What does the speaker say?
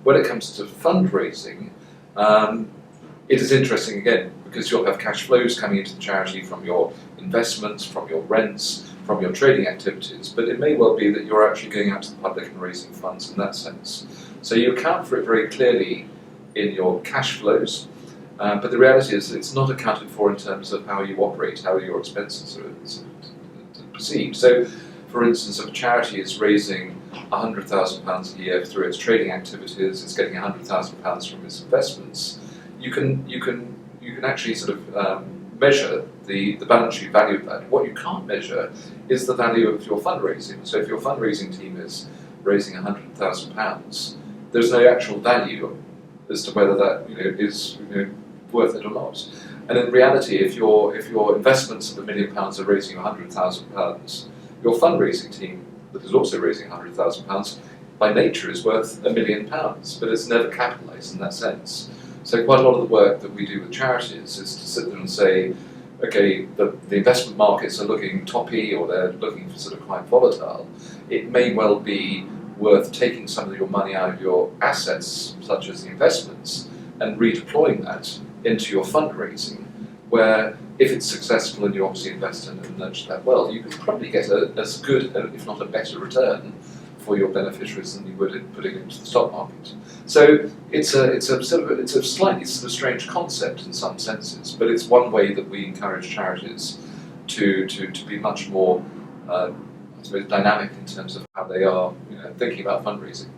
When it comes to fundraising, it is interesting again because you'll have cash flows coming into the charity from your investments, from your rents, from your trading activities, but it may well be that you're actually going out to the public and raising funds in that sense. So you account for it very clearly in your cash flows, but the reality is it's not accounted for in terms of how you operate, how your expenses are perceived. So, for instance, if a charity is raising £100,000 a year through its trading activities, it's getting £100,000 from its investments, you can actually sort of measure the balance sheet value of that. What you can't measure is the value of your fundraising. So if your fundraising team is raising £100,000, there's no actual value as to whether that is worth it or not. And in reality, if your investments of £1 million are raising £100,000, your fundraising team that is also raising £100,000 by nature is worth £1 million, but it's never capitalised in that sense. So quite a lot of the work that we do with charities is to sit there and say, okay, the investment markets are looking toppy or they're looking for sort of quite volatile. It may well be worth taking some of your money out of your assets, such as the investments, and redeploying that into your fundraising, where if it's successful and you obviously invest in it and nurture that well, you can probably get as good, if not a better return for your beneficiaries than you would in putting it into the stock market. So it's a slightly sort of strange concept in some senses, but it's one way that we encourage charities to be much more I suppose dynamic in terms of how they are thinking about fundraising.